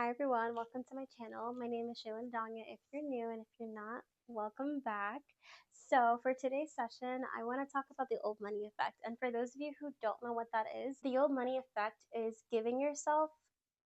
Hi everyone, welcome to my channel. My name is Shaylin Danya if you're new, and if you're not, welcome back. So for today's session, I want to talk about the old money effect. And for those of you who don't know what that is, the old money effect is giving yourself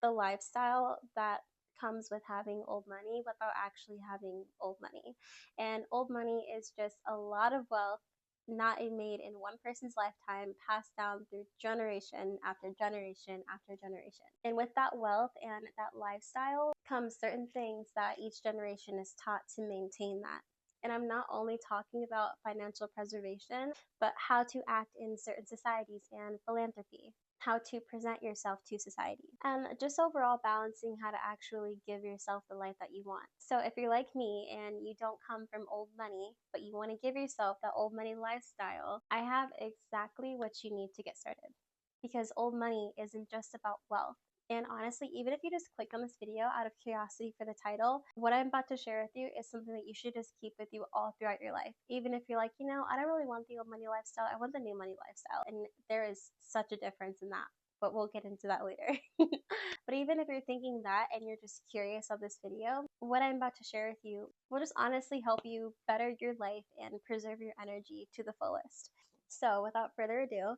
the lifestyle that comes with having old money without actually having old money. And old money is just a lot of wealth not made in one person's lifetime, passed down through generation after generation after generation. And with that wealth and that lifestyle comes certain things that each generation is taught to maintain that. And I'm not only talking about financial preservation, but how to act in certain societies and philanthropy, how to present yourself to society, and just overall balancing how to actually give yourself the life that you want. So if you're like me and you don't come from old money, but you want to give yourself that old money lifestyle, I have exactly what you need to get started. Because old money isn't just about wealth. And honestly, even if you just click on this video out of curiosity for the title, what I'm about to share with you is something that you should just keep with you all throughout your life. Even if you're like, I don't really want the old money lifestyle, I want the new money lifestyle. And there is such a difference in that, but we'll get into that later. But even if you're thinking that and you're just curious of this video, what I'm about to share with you will just honestly help you better your life and preserve your energy to the fullest. So without further ado,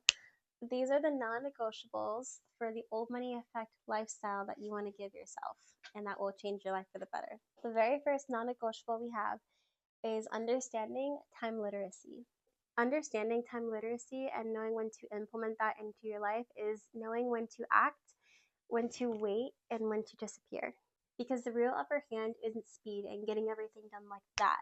these are the non-negotiables for the old money effect lifestyle that you want to give yourself, and that will change your life for the better. The very first non-negotiable we have is understanding time literacy. Understanding time literacy and knowing when to implement that into your life is knowing when to act, when to wait, and when to disappear. Because the real upper hand isn't speed and getting everything done like that.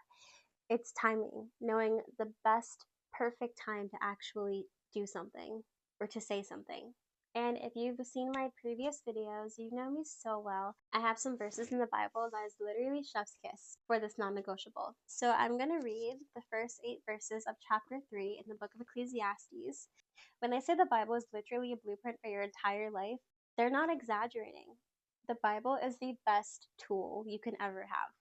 It's timing, knowing the best, perfect time to actually do something or to say something. And if you've seen my previous videos, you know me so well. I have some verses in the Bible that is literally chef's kiss for this non-negotiable. So I'm going to read the first 8 verses of chapter 3 in the book of Ecclesiastes. When they say the Bible is literally a blueprint for your entire life, they're not exaggerating. The Bible is the best tool you can ever have.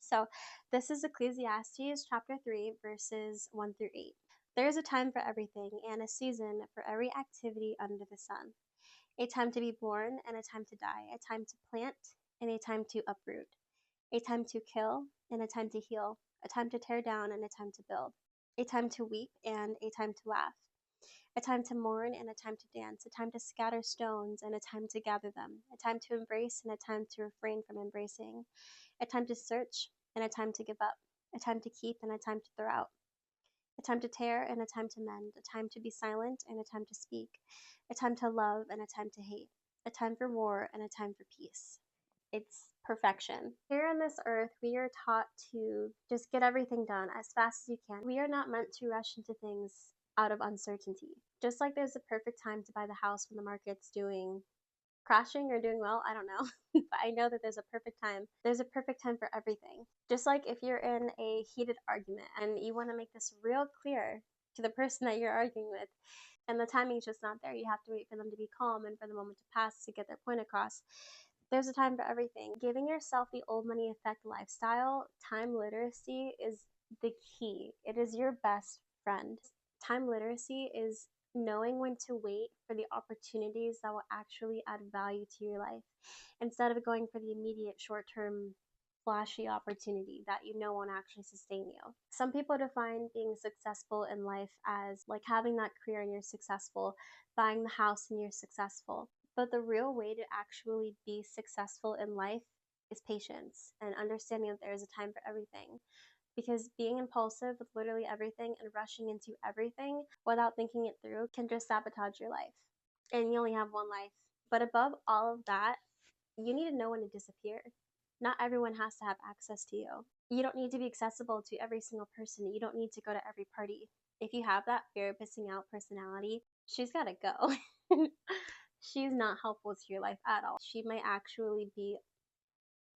So this is Ecclesiastes chapter 3, verses 1 through 8. There is a time for everything and a season for every activity under the sun. A time to be born and a time to die, a time to plant and a time to uproot, a time to kill and a time to heal, a time to tear down and a time to build, a time to weep and a time to laugh, a time to mourn and a time to dance, a time to scatter stones and a time to gather them, a time to embrace and a time to refrain from embracing, a time to search and a time to give up, a time to keep and a time to throw out, a time to tear and a time to mend, a time to be silent and a time to speak, a time to love and a time to hate, a time for war and a time for peace. It's perfection. Here on this earth, we are taught to just get everything done as fast as you can. We are not meant to rush into things out of uncertainty. Just like there's a perfect time to buy the house when the market's crashing or doing well, I don't know. But I know that there's a perfect time. There's a perfect time for everything. Just like if you're in a heated argument and you want to make this real clear to the person that you're arguing with, and the timing's just not there, you have to wait for them to be calm and for the moment to pass to get their point across. There's a time for everything. Giving yourself the old money effect lifestyle, time literacy is the key. It is your best friend. Time literacy is knowing when to wait for the opportunities that will actually add value to your life instead of going for the immediate short-term flashy opportunity that you know won't actually sustain you. Some people define being successful in life as like having that career and you're successful, buying the house and you're successful. But the real way to actually be successful in life is patience and understanding that there is a time for everything. Because being impulsive with literally everything and rushing into everything without thinking it through can just sabotage your life. And you only have one life. But above all of that, you need to know when to disappear. Not everyone has to have access to you. You don't need to be accessible to every single person. You don't need to go to every party. If you have that fear of missing out personality, she's got to go. She's not helpful to your life at all. She might actually be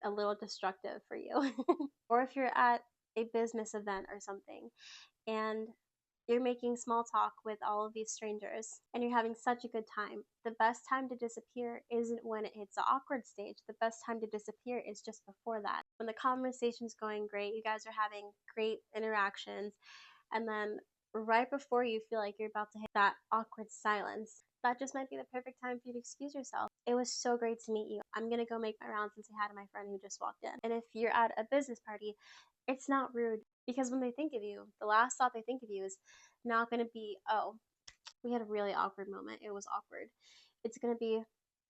a little destructive for you. Or if you're at a business event or something and you're making small talk with all of these strangers and you're having such a good time, the best time to disappear isn't when it hits the awkward stage. The best time to disappear is just before that. When the conversation's going great, you guys are having great interactions, and then right before you feel like you're about to hit that awkward silence, That just might be the perfect time for you to excuse yourself. It was so great to meet you. I'm gonna go make my rounds and say hi to my friend who just walked in. And if you're at a business party, it's not rude because when they think of you, the last thought they think of you is not gonna be, oh, we had a really awkward moment. It was awkward. It's gonna be,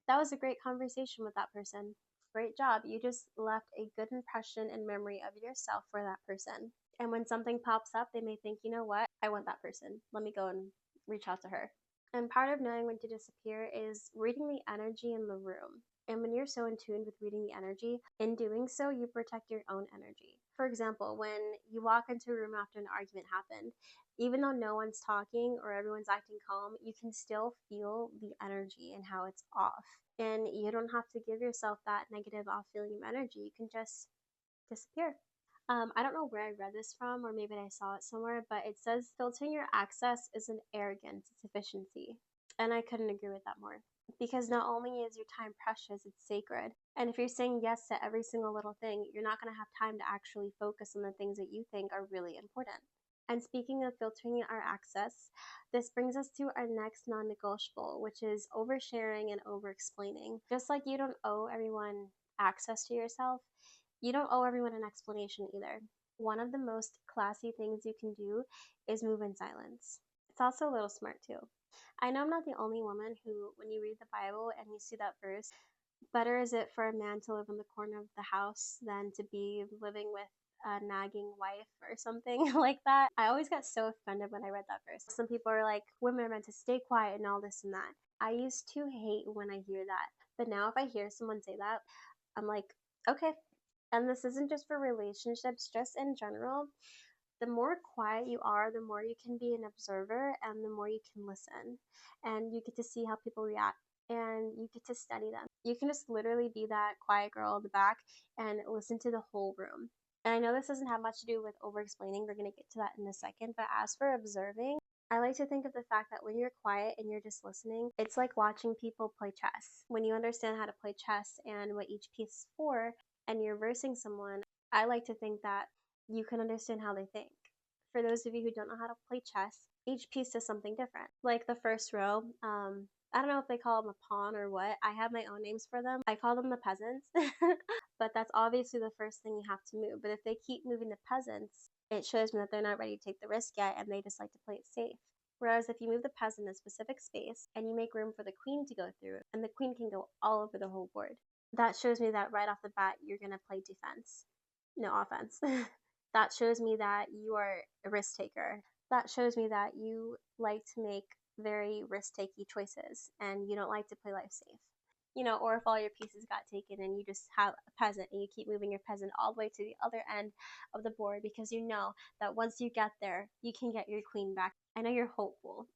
that was a great conversation with that person. Great job. You just left a good impression and memory of yourself for that person. And when something pops up, they may think, you know what? I want that person. Let me go and reach out to her. And part of knowing when to disappear is reading the energy in the room. And when you're so in tune with reading the energy, in doing so, you protect your own energy. For example, when you walk into a room after an argument happened, even though no one's talking or everyone's acting calm, you can still feel the energy and how it's off. And you don't have to give yourself that negative off feeling of energy. You can just disappear. I don't know where I read this from, or maybe I saw it somewhere, but it says filtering your access is an arrogance, it's efficiency. And I couldn't agree with that more. Because not only is your time precious, it's sacred. And if you're saying yes to every single little thing, you're not going to have time to actually focus on the things that you think are really important. And speaking of filtering our access, this brings us to our next non negotiable, which is oversharing and over explaining. Just like you don't owe everyone access to yourself, you don't owe everyone an explanation either. One of the most classy things you can do is move in silence. It's also a little smart too. I know I'm not the only woman who, when you read the Bible and you see that verse, better is it for a man to live in the corner of the house than to be living with a nagging wife or something like that. I always got so offended when I read that verse. Some people are like, women are meant to stay quiet and all this and that. I used to hate when I hear that. But now if I hear someone say that, I'm like, okay. And this isn't just for relationships, just in general. The more quiet you are, the more you can be an observer and the more you can listen. And you get to see how people react and you get to study them. You can just literally be that quiet girl in the back and listen to the whole room. And I know this doesn't have much to do with over explaining. We're going to get to that in a second. But as for observing, I like to think of the fact that when you're quiet and you're just listening, it's like watching people play chess. When you understand how to play chess and what each piece is for, and you're versing someone, I like to think that you can understand how they think. For those of you who don't know how to play chess, each piece does something different. Like the first row, I don't know if they call them a pawn or what. I have my own names for them. I call them the peasants. But that's obviously the first thing you have to move. But if they keep moving the peasants, it shows me that they're not ready to take the risk yet and they just like to play it safe. Whereas if you move the peasant in a specific space and you make room for the queen to go through, and the queen can go all over the whole board, that shows me that right off the bat you're going to play defense, no offense. That shows me that you are a risk taker. That shows me that you like to make very risk takey choices and you don't like to play life safe. Or if all your pieces got taken and you just have a peasant and you keep moving your peasant all the way to the other end of the board because you know that once you get there, you can get your queen back. I know you're hopeful.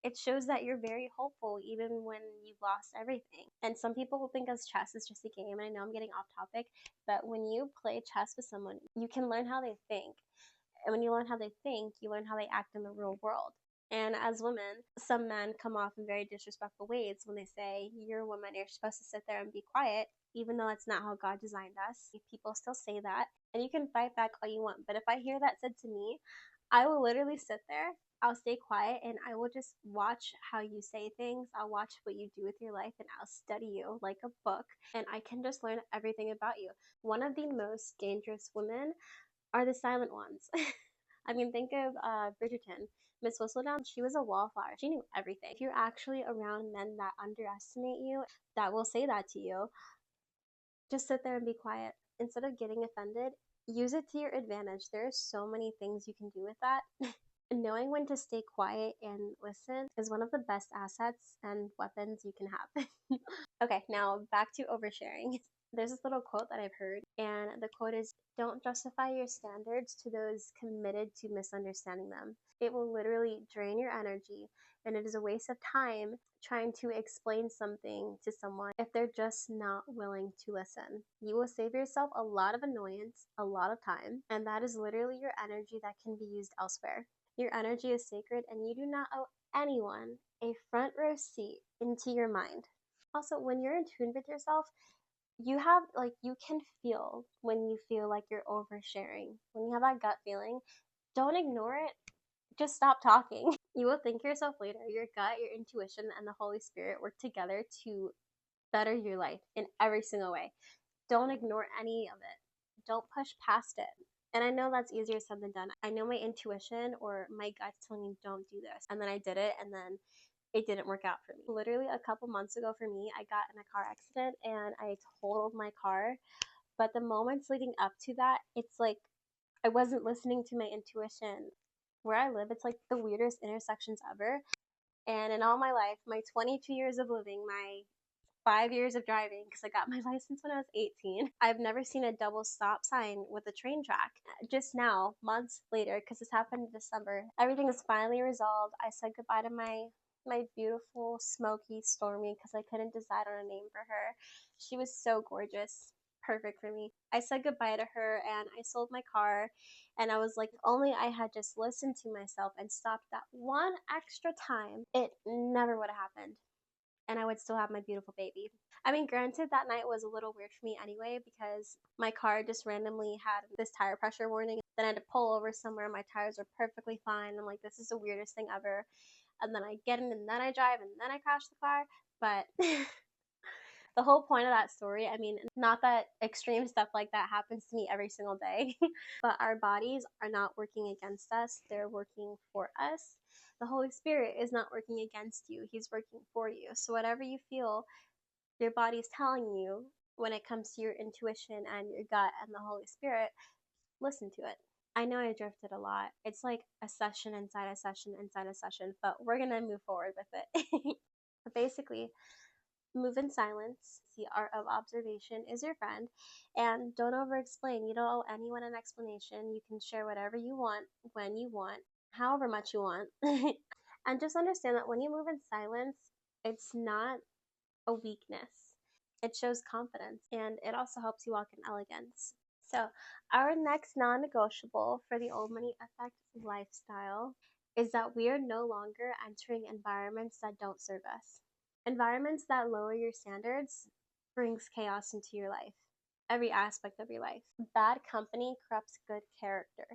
It shows that you're very hopeful even when you've lost everything. And some people will think as chess is just a game, and I know I'm getting off topic, but when you play chess with someone, you can learn how they think. And when you learn how they think, you learn how they act in the real world. And as women, some men come off in very disrespectful ways when they say, you're a woman, you're supposed to sit there and be quiet, even though that's not how God designed us. People still say that, and you can fight back all you want. But if I hear that said to me, I will literally sit there, I'll stay quiet, and I will just watch how you say things. I'll watch what you do with your life, and I'll study you like a book, and I can just learn everything about you. One of the most dangerous women are the silent ones. I mean, think of Bridgerton. Miss Whistledown, she was a wallflower. She knew everything. If you're actually around men that underestimate you, that will say that to you, just sit there and be quiet. Instead of getting offended, use it to your advantage. There are so many things you can do with that. Knowing when to stay quiet and listen is one of the best assets and weapons you can have. Okay, now back to oversharing. There's this little quote that I've heard, and the quote is, don't justify your standards to those committed to misunderstanding them. It will literally drain your energy, and it is a waste of time trying to explain something to someone if they're just not willing to listen. You will save yourself a lot of annoyance, a lot of time, and that is literally your energy that can be used elsewhere. Your energy is sacred, and you do not owe anyone a front row seat into your mind. Also, when you're in tune with yourself, you can feel when you feel like you're oversharing. When you have that gut feeling, don't ignore it. just stop talking. You will thank yourself later. Your gut, your intuition, and the Holy Spirit work together to better your life in every single way. Don't ignore any of it. Don't push past it. And I know that's easier said than done. I know my intuition or my gut's telling me don't do this. And then I did it, and then it didn't work out for me. Literally a couple months ago for me, I got in a car accident and I totaled my car. But the moments leading up to that, it's like I wasn't listening to my intuition. Where I live, it's like the weirdest intersections ever. And in all my life, my 22 years of living, my 5 years of driving, because I got my license when I was 18, I've never seen a double stop sign with a train track. Just now, months later, because this happened in December, everything is finally resolved. I said goodbye to my beautiful Smoky Stormy because I couldn't decide on a name for her. She was so gorgeous, perfect for me. I said goodbye to her and I sold my car, and I was like, if only I had just listened to myself and stopped that one extra time, it never would have happened and I would still have my beautiful baby. I mean, granted, that night was a little weird for me anyway because my car just randomly had this tire pressure warning. Then I had to pull over somewhere. My tires were perfectly fine. I'm like, this is the weirdest thing ever. And then I get in and then I drive and then I crash the car. But the whole point of that story, I mean, not that extreme stuff like that happens to me every single day, but our bodies are not working against us, they're working for us. The Holy Spirit is not working against you, He's working for you. So, whatever you feel your body's telling you when it comes to your intuition and your gut and the Holy Spirit, listen to it. I know I drifted a lot. It's like a session inside a session inside a session, but we're going to move forward with it. But basically, move in silence. The art of observation is your friend. And don't over explain. You don't owe anyone an explanation. You can share whatever you want, when you want, however much you want. And just understand that when you move in silence, it's not a weakness. It shows confidence and it also helps you walk in elegance. So, our next non negotiable for the old money effect lifestyle is that we are no longer entering environments that don't serve us. Environments that lower your standards brings chaos into your life, every aspect of your life. Bad company corrupts good character.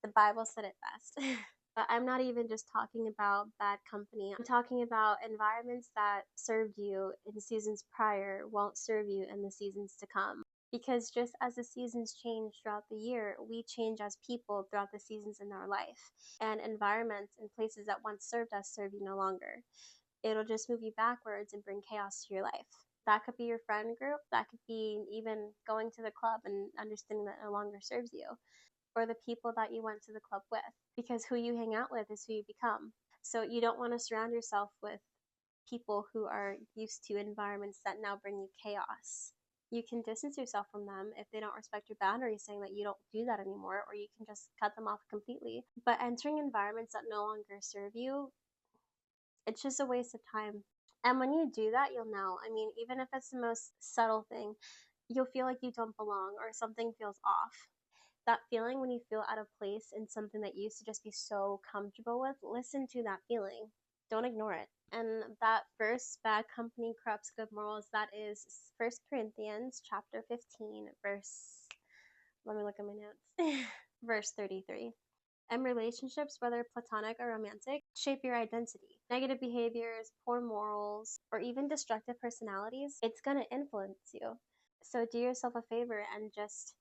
The Bible said it best. But I'm not even just talking about bad company. I'm talking about environments that served you in seasons prior won't serve you in the seasons to come. Because just as the seasons change throughout the year, we change as people throughout the seasons in our life. And environments and places that once served us serve you no longer. It'll just move you backwards and bring chaos to your life. That could be your friend group. That could be even going to the club and understanding that no longer serves you, or the people that you went to the club with, because who you hang out with is who you become. So you don't want to surround yourself with people who are used to environments that now bring you chaos. You can distance yourself from them if they don't respect your boundaries, saying that you don't do that anymore, or you can just cut them off completely. But entering environments that no longer serve you, it's just a waste of time. And when you do that, you'll know. I mean, even if it's the most subtle thing, you'll feel like you don't belong or something feels off. That feeling when you feel out of place in something that you used to just be so comfortable with, listen to that feeling. Don't ignore it. And that verse, bad company corrupts good morals, that is 1 Corinthians chapter 15, verse, let me look at my notes, verse 33. And relationships, whether platonic or romantic, shape your identity. Negative behaviors, poor morals, or even destructive personalities, it's going to influence you. So do yourself a favor and just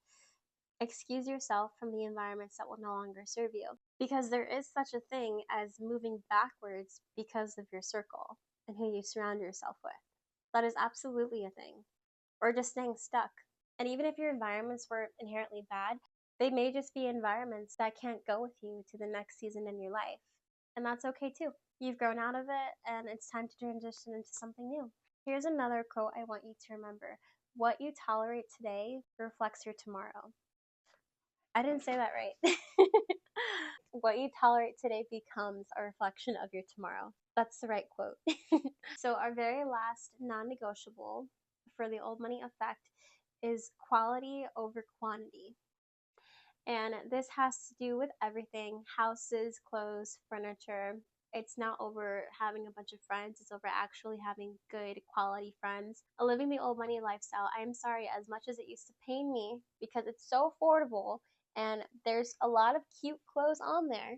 excuse yourself from the environments that will no longer serve you. Because there is such a thing as moving backwards because of your circle and who you surround yourself with. That is absolutely a thing. Or just staying stuck. And even if your environments were inherently bad, they may just be environments that can't go with you to the next season in your life. And that's okay too. You've grown out of it and it's time to transition into something new. Here's another quote I want you to remember. What you tolerate today reflects your tomorrow. I didn't say that right. What you tolerate today becomes a reflection of your tomorrow. That's the right quote. So, our very last non negotiable for the old money effect is quality over quantity. And this has to do with everything: houses, clothes, furniture. It's not over having a bunch of friends, it's over actually having good quality friends. Living the old money lifestyle, I'm sorry, as much as it used to pain me because it's so affordable and there's a lot of cute clothes on there,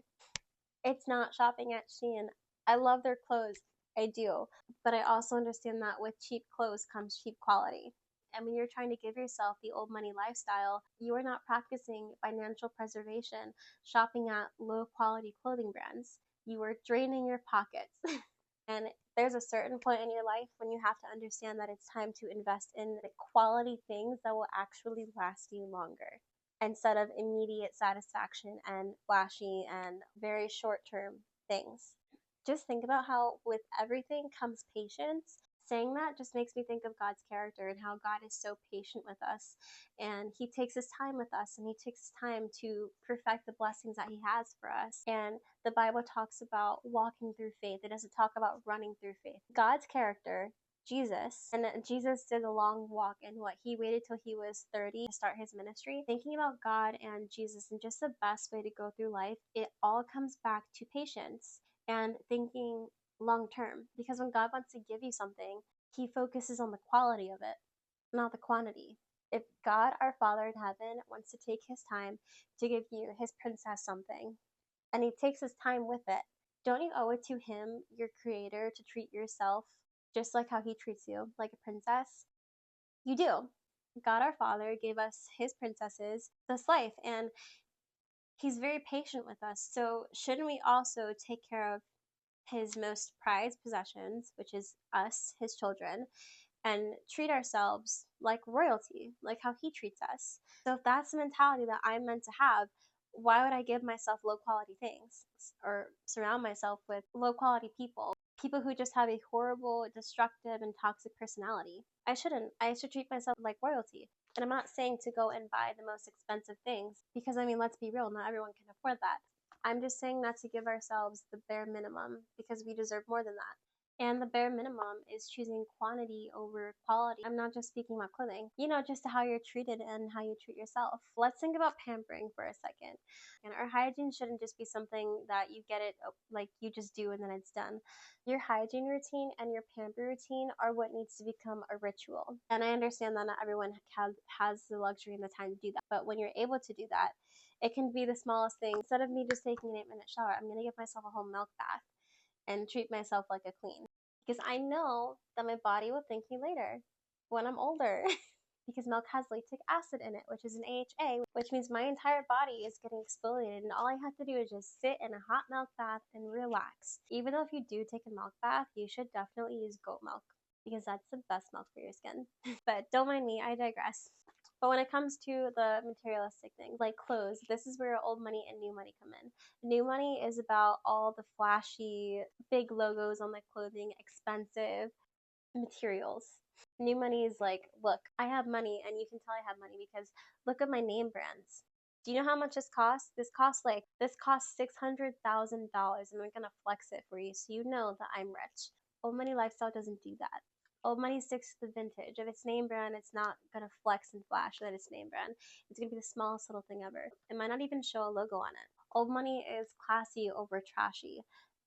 It's not shopping at Shein. I love their clothes. I do. But I also understand that with cheap clothes comes cheap quality. And when you're trying to give yourself the old money lifestyle, you are not practicing financial preservation, shopping at low quality clothing brands. You are draining your pockets. And there's a certain point in your life when you have to understand that it's time to invest in quality things that will actually last you longer instead of immediate satisfaction and flashy and very short term things. Just think about how, with everything comes patience. Saying that just makes me think of God's character and how God is so patient with us. And He takes His time with us, and He takes His time to perfect the blessings that He has for us. And the Bible talks about walking through faith, it doesn't talk about running through faith. God's character, Jesus, and Jesus did a long walk, and what, he waited till he was 30 to start his ministry. Thinking about God and Jesus and just the best way to go through life, it all comes back to patience and thinking long term, because when God wants to give you something, He focuses on the quality of it, not the quantity. If God, our Father in heaven, wants to take His time to give you, His princess, something, and He takes His time with it, don't you owe it to Him, your creator, to treat yourself just like how He treats you, like a princess? You do. God, our Father, gave us His princesses this life, and He's very patient with us. So shouldn't we also take care of His most prized possessions, which is us, His children, and treat ourselves like royalty, like how He treats us? So if that's the mentality that I'm meant to have, why would I give myself low quality things or surround myself with low quality people? People who just have a horrible, destructive, and toxic personality. I shouldn't. I should treat myself like royalty. And I'm not saying to go and buy the most expensive things, because I mean, let's be real, not everyone can afford that. I'm just saying not to give ourselves the bare minimum, because we deserve more than that. And the bare minimum is choosing quantity over quality. I'm not just speaking about clothing, just how you're treated and how you treat yourself. Let's think about pampering for a second. And our hygiene shouldn't just be something that you get it, like you just do and then it's done. Your hygiene routine and your pamper routine are what needs to become a ritual. And I understand that not everyone has the luxury and the time to do that. But when you're able to do that, it can be the smallest thing. Instead of me just taking an 8-minute shower, I'm going to give myself a whole milk bath and treat myself like a queen. Because I know that my body will thank me later when I'm older. Because milk has lactic acid in it, which is an AHA, which means my entire body is getting exfoliated, and all I have to do is just sit in a hot milk bath and relax. Even though if you do take a milk bath, you should definitely use goat milk, because that's the best milk for your skin. But don't mind me, I digress. But when it comes to the materialistic things like clothes, this is where old money and new money come in. New money is about all the flashy, big logos on the clothing, expensive materials. New money is like, look, I have money, and you can tell I have money because look at my name brands. Do you know how much this costs? This costs $600,000, and I'm gonna flex it for you so you know that I'm rich. Old money lifestyle doesn't do that. Old money sticks to the vintage. If it's name brand, it's not gonna flex and flash that it's name brand. It's gonna be the smallest little thing ever. It might not even show a logo on it. Old money is classy over trashy,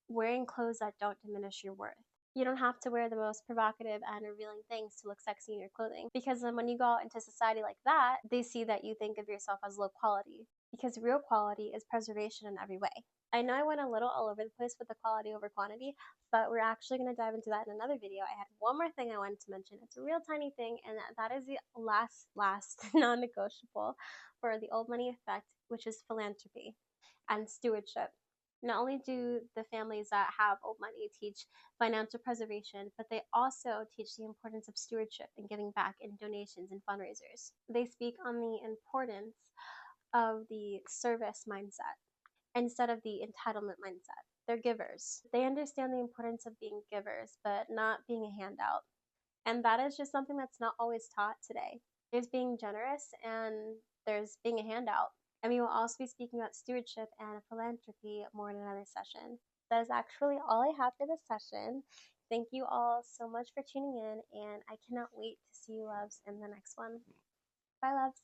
wearing clothes that don't diminish your worth. You don't have to wear the most provocative and revealing things to look sexy in your clothing, because then when you go out into society like that, they see that you think of yourself as low quality, because real quality is preservation in every way. I know I went a little all over the place with the quality over quantity, but we're actually going to dive into that in another video. I had one more thing I wanted to mention. It's a real tiny thing, and that is the last non-negotiable for the old money effect, which is philanthropy and stewardship. Not only do the families that have old money teach financial preservation, but they also teach the importance of stewardship and giving back in donations and fundraisers. They speak on the importance of the service mindset instead of the entitlement mindset. They're givers. They understand the importance of being givers, but not being a handout. And that is just something that's not always taught today. There's being generous and there's being a handout. And we will also be speaking about stewardship and philanthropy more in another session. That is actually all I have for this session. Thank you all so much for tuning in, and I cannot wait to see you loves in the next one. Bye, loves.